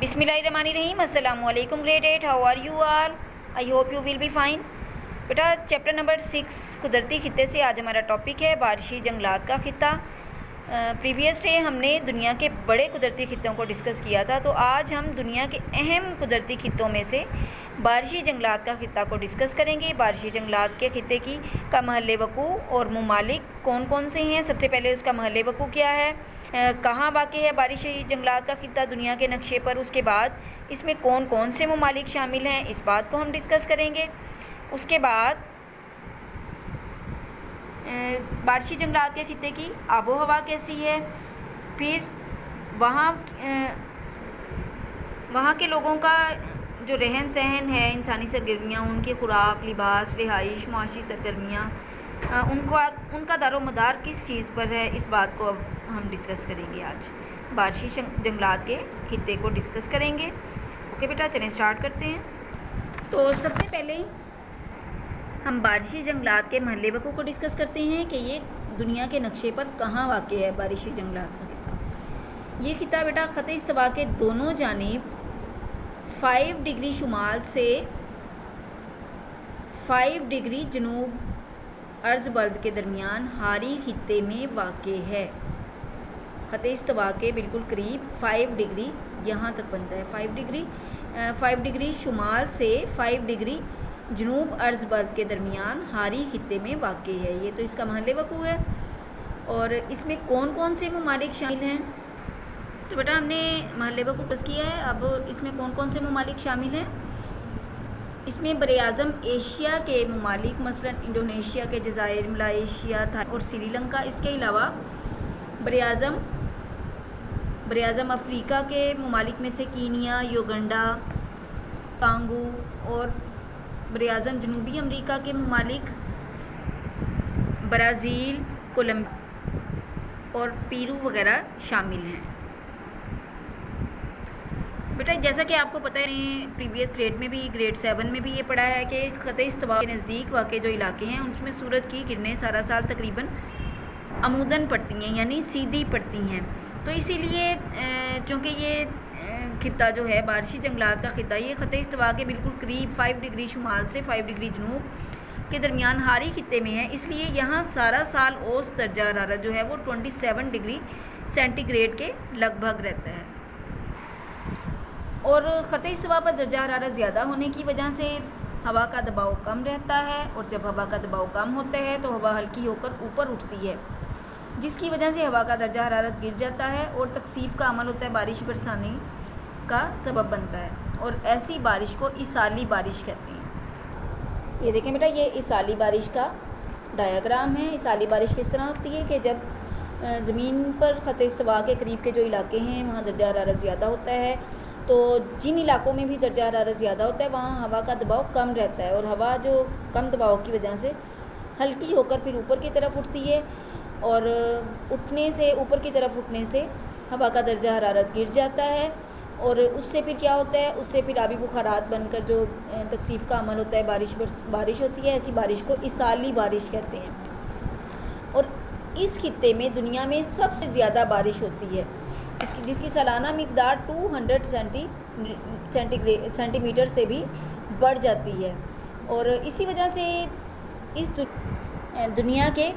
बिस्मिल्लाहिर्रहमानिर्रहीम। अस्सलामु अलैकुम grade 8, how are you all? I hope you will be fine. बेटा चैप्टर नंबर 6 कुदरती खित्ते से आज हमारा टॉपिक है बारिशी जंगलात का खित्ता। प्रीवियस डे हमने दुनिया के बड़े कुदरती खित्तों को डिस्कस किया था, तो आज हम दुनिया के अहम कुदरती खित्तों में से बारिशी जंगलात का खित्ता को डिस्कस करेंगे। बारिशी जंगलात के खित्ते की का महल वक़ू और ममालिक कौन कौन से हैं। सबसे पहले उसका महल वक़ू क्या है, कहाँ वाक़ है बारिशी जंगलात का खित्ता दुनिया के नक्शे पर। उसके बाद इसमें कौन कौन से ममालिक शामिल हैं, इस बात को हम डिस्कस करेंगे। उसके बाद बारिशी जंगलात के खित्ते की आबो हवा कैसी है, फिर वहाँ के लोगों का जो रहन सहन है, इंसानी सरगर्मियाँ, उनकी खुराक, लिबास, रिहाइश, मुआशी सरगर्मियाँ, उनका दारोमदार किस चीज़ पर है, इस बात को अब हम डिस्कस करेंगे। आज बारिशी जंगलात के खित्ते को डिस्कस करेंगे। ओके बेटा, चलें स्टार्ट करते हैं। तो सबसे पहले हम बारिशी जंगलात के महल वक़ू को डिस्कस करते हैं कि ये दुनिया के नक्शे पर कहाँ वाक़ है बारिशी जंगलात का खित्ता। ये खित्ता बेटा ख़त इस्तवा के दोनों जानिब 5 डिग्री शुमाल से 5 डिग्री जनूब अर्ज़ बल्द के दरमियान हारी खित्ते में वाक़ है। ख़त इस्तवा के बिल्कुल करीब 5 डिग्री यहाँ तक बनता है। 5 डिग्री शुमाल से 5 डिग्री जनूब अर्ज़ बल्द के दरमियान हारी खित्ते में वाक़ है। ये तो इसका महल वक़ू है। और इसमें कौन कौन से ममालिक शामिल हैं, तो बेटा हमने महल वक़ू डिस्कस किया है। अब इसमें कौन कौन से ममालिक शामिल हैं। इसमें बरे-आज़म एशिया के ममालिक मसलन इंडोनेशिया के जज़ायर, मलाइशिया था और श्रीलंका। इसके अलावा बरे-आज़म अफ्रीका के ममालिक में से कीनिया, युगांडा, कांगो और बरे-आज़म जनूबी अमरीका के ममालिक ब्राज़ील, कोलंबिया और पेरू वगैरह शामिल हैं। बेटा जैसा कि आपको पता है, प्रीवियस ग्रेड में भी, ग्रेड 7 में भी ये पढ़ा है कि ख़त इस्तवा के नज़दीक वाक़ जो इलाके हैं उनमें सूरज की किरणें सारा साल तकरीबन अमूदन पड़ती हैं, यानी सीधी पड़ती हैं। तो इसीलिए चूँकि ये खित्ता जो है बारिशी जंगलात का खित्ता, ये ख़त इस्तवा के बिल्कुल करीब 5 डिग्री शुमाल से 5 डिग्री जनूब के दरमियान हारी खित्ते में है। इसलिए यहाँ सारा साल औसत दर्जा हरारत जो है वो 27 डिग्री सेंटीग्रेड के लगभग रहता है। और ख़त इस्तवा पर दर्जा हरारत ज़्यादा होने की वजह से हवा का दबाव कम रहता है, और जब हवा का दबाव कम होता है तो हवा हल्की होकर ऊपर उठती है, जिसकी वजह से हवा का दर्जा हरारत गिर जाता है और तकसीफ़ का अमल होता है, बारिश बरसाने का सबब बनता है। और ऐसी बारिश को इसाली बारिश कहते हैं। ये देखें बेटा, ये इसाली बारिश का डायग्राम है। इसाली बारिश किस तरह होती है कि जब ज़मीन पर ख़त इस्तवा के करीब के जो इलाके हैं वहाँ दर्जा हरारत ज़्यादा होता है, तो जिन इलाकों में भी दर्जा हरारत ज़्यादा होता है वहाँ हवा का दबाव कम रहता है, और हवा जो कम दबाव की वजह से हल्की होकर फिर ऊपर की तरफ उठती है, और ऊपर की तरफ उठने से हवा का दर्जा हरारत गिर जाता है, और उससे फिर क्या होता है, उससे फिर आबी बुखारात बनकर जो तकसीफ़ का अमल होता है, बारिश होती है। ऐसी बारिश को इसाली बारिश कहते हैं। और इस खित्ते में दुनिया में सबसे ज़्यादा बारिश होती है, जिसकी सालाना मिक़दार 200 सेंटीमीटर से भी बढ़ जाती है। और इसी वजह से इस दुनिया के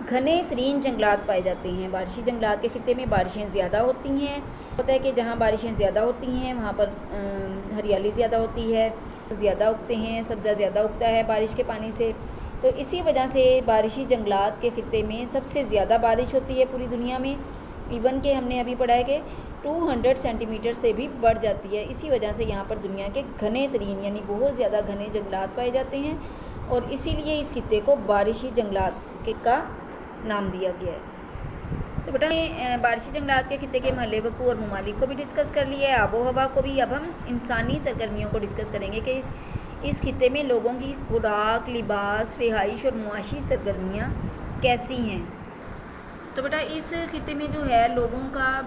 घने तरीन जंगलात पाए जाते हैं। बारिशी जंगलात के खित्ते में बारिशें ज़्यादा होती हैं। पता है कि जहाँ बारिशें ज़्यादा होती हैं वहाँ पर हरियाली ज़्यादा होती है, ज़्यादा उगते हैं, सब्ज़ा ज़्यादा उगता है बारिश के पानी से। तो इसी वजह से बारिशी जंगलात के खित्ते में सबसे ज़्यादा बारिश होती है पूरी दुनिया में। इवन के हमने अभी पढ़ा है कि 200 सेंटीमीटर से भी बढ़ जाती है। इसी वजह से यहाँ पर दुनिया के घने तरीन यानी बहुत ज़्यादा घने जंगलात पाए जाते हैं, और इसीलिए इस खित्ते को बारिशी जंगलात का नाम दिया गया है। तो बेटा बारिशी जंगलात के खित्ते के महल वक़ू और ममालिक को भी डिस्कस कर लिया है, आबो हवा को भी। अब हम इंसानी सरगर्मियों को डिस्कस करेंगे कि इस खित्ते में लोगों की खुराक, लिबास, रिहाइश और मुआशी सरगर्मियाँ कैसी हैं। तो बेटा इस खित्ते में जो है लोगों का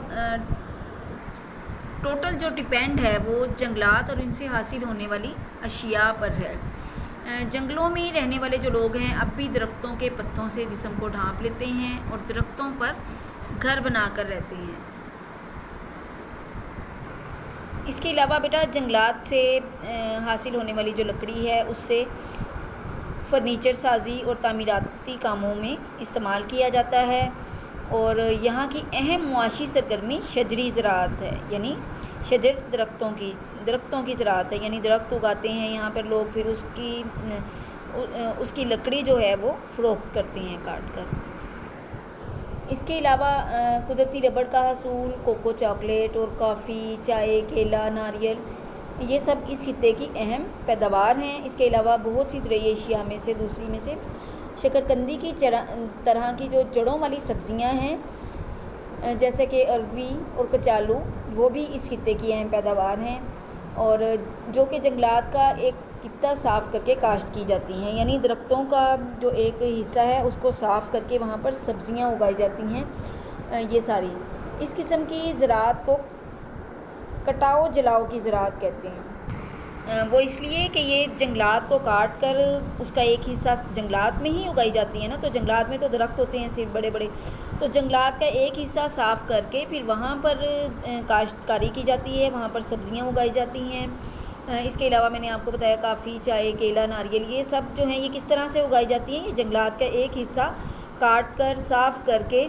टोटल जो डिपेंड है वो जंगलात और इनसे हासिल होने वाली अशिया पर है। जंगलों में रहने वाले जो लोग हैं अब भी दरख्तों के पत्तों से जिस्म को ढांप लेते हैं और दरख्तों पर घर बनाकर रहते हैं। इसके अलावा बेटा जंगलात से हासिल होने वाली जो लकड़ी है उससे फर्नीचर साजी और तामीराती कामों में इस्तेमाल किया जाता है। और यहाँ की अहम मुआशी सरगर्मी शजरी ज़राअत है, यानी शजर दरख्तों की ज़राअत है, यानी दरख्त उगाते हैं यहाँ पर लोग, फिर उसकी लकड़ी जो है वो फ़रोख्त करते हैं काट कर। इसके अलावा कुदरती रबड़ का हसूल, कोको चॉकलेट और कॉफ़ी, चाय, केला, नारियल, ये सब इस खित्ते की अहम पैदावार हैं। इसके अलावा बहुत सी ज़रूरी अशिया में से दूसरी में से शकरकंदी की तरह की जो जड़ों वाली सब्ज़ियां हैं जैसे कि अरवी और कचालू, वो भी इस खित्ते की अहम पैदावार हैं, और जो कि जंगलात का एक खित्ता साफ़ करके काश्त की जाती हैं, यानी दरख्तों का जो एक हिस्सा है उसको साफ़ करके वहाँ पर सब्ज़ियाँ उगाई जाती हैं। ये सारी इस किस्म की ज़राअत को कटाओ जलाओ की ज़राअत कहते हैं। वो इसलिए कि ये जंगलात को काट कर उसका एक हिस्सा जंगलात में ही उगाई जाती है ना, तो जंगलात में तो दरख्त होते हैं सिर्फ बड़े बड़े, तो जंगलात का एक हिस्सा साफ़ करके फिर वहाँ पर काश्तकारी की जाती है, वहाँ पर सब्ज़ियाँ उगाई जाती हैं। इसके अलावा मैंने आपको बताया काफ़ी, चाय, केला, नारियल, ये सब जो हैं ये किस तरह से उगाई जाती हैं, ये जंगलात का एक हिस्सा काट कर साफ़ करके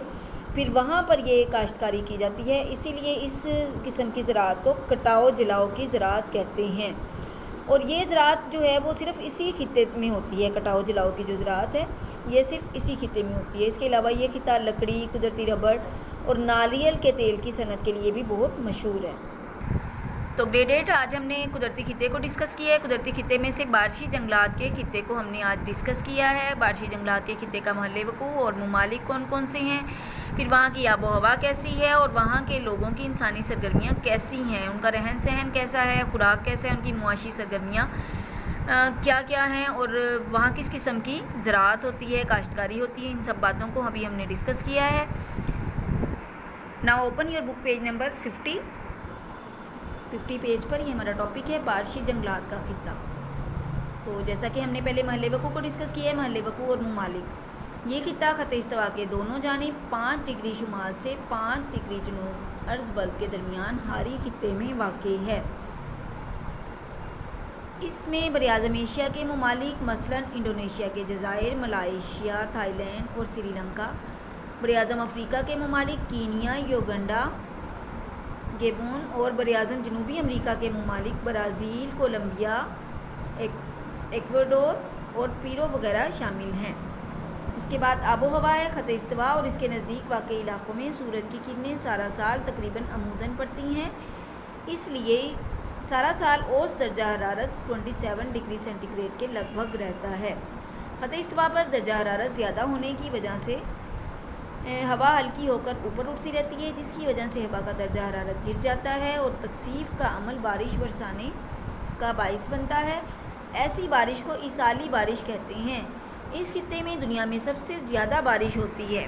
फिर वहाँ पर ये काश्तकारी की जाती है। इसीलिए इस किस्म की ज़राअत को कटाओ जलाओ की ज़राअत कहते हैं। और ये ज़राअत जो है वो सिर्फ़ इसी खित्ते में होती है, कटाओ जलाओ की जो ज़राअत है ये सिर्फ़ इसी खित्ते में होती है। इसके अलावा ये खित्ता लकड़ी, कुदरती रबड़ और नारियल के तेल की सनत के लिए भी बहुत मशहूर है। तो ग्रेड 8 आज हमने कुदरती खित्ते को डिस्कस किया है। कुदरती खित्ते में से बारिशी जंगलात के खित्ते को हमने आज डिस्कस किया है। बारिशी जंगलात के खित्ते का महल वक़ू और ममालिक कौन कौन से हैं, फिर वहाँ की आबो हवा कैसी है और वहाँ के लोगों की इंसानी सरगर्मियाँ कैसी हैं, उनका रहन सहन कैसा है, खुराक कैसा है, उनकी मुआशी सरगर्मियाँ क्या क्या हैं, और वहाँ किस किस्म की ज़राअत होती है, काश्तकारी होती है, इन सब बातों को अभी हमने डिस्कस किया है। Now open your book page number 50 page पर ये हमारा टॉपिक है बारिशी जंगलात का खित्ता। तो जैसा कि हमने पहले महल वक़ू को डिस्कस किया है, महल वक़ू और ममालिक, ये खित्ता ख़त्े इस्तवा के दोनों जानिब 5 डिग्री शुमाल से 5 डिग्री जनूब अर्ज़ बल्द के दरमियान हारी खित्ते में वाक़े है। इसमें बरआज़म एशिया के ममालिक मसलन इंडोनेशिया के जज़ायर, मलाइशिया, थाईलैंड और श्रीलंका, बरआज़म अफ्रीका के ममालिक कीनिया, योगंडा, गेबोन और बरआज़म जनूबी अमरीका के ममालिक ब्राज़ील, कोलंबिया, इक्वाडोर और पीरो वगैरह शामिल हैं। उसके बाद आबो हवा है ख़त्े इस्तवा और इसके नज़दीक वाक़ई इलाकों में सूरज की किरणें सारा साल तकरीबन अमूदन पड़ती हैं, इसलिए सारा साल औसत दर्जा हरारत 27 डिग्री सेंटीग्रेड के लगभग रहता है। ख़त्े इस्तवा पर दर्जा हरारत ज़्यादा होने की वजह से हवा हल्की होकर ऊपर उठती रहती है, जिसकी वजह से हवा का दर्जा हरारत गिर जाता है और तकसीफ़ का अमल बारिश बरसाने का बाइस बनता है। ऐसी बारिश को इसाली बारिश कहते हैं। इस खित्ते में दुनिया में सबसे ज़्यादा बारिश होती है।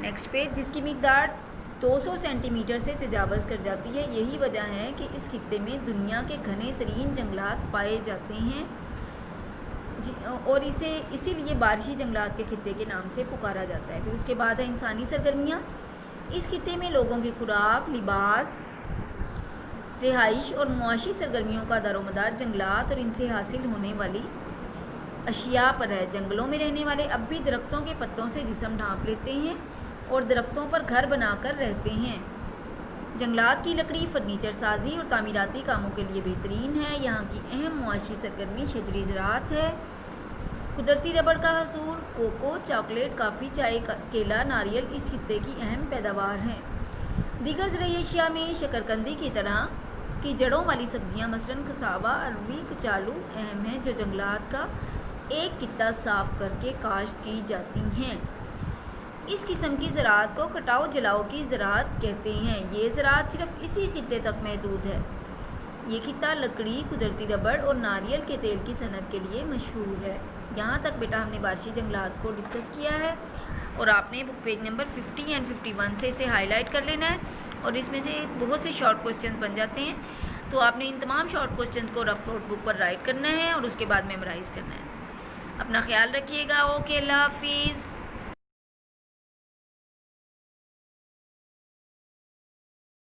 नेक्स्ट पेज, जिसकी मिक़दार 200 सेंटीमीटर से तजावज़ कर जाती है। यही वजह है कि इस खित्ते में दुनिया के घने तरीन जंगलात पाए जाते हैं और इसे इसीलिए बारिशी जंगलात के खित्ते के नाम से पुकारा जाता है। फिर उसके बाद है इंसानी सरगर्मियाँ। इस खित्ते में लोगों की खुराक, लिबास, रिहाइश और मुआशी सरगर्मियों का दारोमदार जंगलात और इनसे हासिल होने वाली अशिया पर है। जंगलों में रहने वाले अब भी दरख्तों के पत्तों से जिस्म ढांप लेते हैं और दरख्तों पर घर बनाकर रहते हैं। जंगलात की लकड़ी फर्नीचर साजी और तामीराती कामों के लिए बेहतरीन है। यहाँ की अहम मुआशी सरगर्मी शजरी ज़राअत है। कुदरती रबड़ का हसूल, कोको, चॉकलेट, काफ़ी, चाय, केला, नारियल इस खित्ते की अहम पैदावार हैं। दीगर ज़रूरी अशिया में शकरकंदी की तरह की जड़ों वाली सब्ज़ियाँ मसलन कसावा, अरवी, कचालू अहम हैं, जो जंगलात का एक खित्ता साफ़ करके काश्त की जाती हैं। इस किस्म की ज़राअत को कटाओ जलाओ की ज़राअत कहते हैं। ये ज़राअत सिर्फ इसी खित्ते तक महदूद है। ये खित्ता लकड़ी, कुदरती रबड़ और नारियल के तेल की सनत के लिए मशहूर है। यहाँ तक बेटा हमने बारिशी जंगलात को डिस्कस किया है और आपने बुक पेज नंबर 50 एंड 51 से इसे हाईलाइट कर लेना है और इसमें से बहुत से शॉर्ट क्वेश्चंस बन जाते हैं, तो आपने इन तमाम शॉर्ट क्वेश्चंस को रफ नोटबुक पर राइट करना है और उसके बाद मेमोराइज़ करना है। अपना ख्याल रखिएगा। ओके, अल्लाह हाफिज़।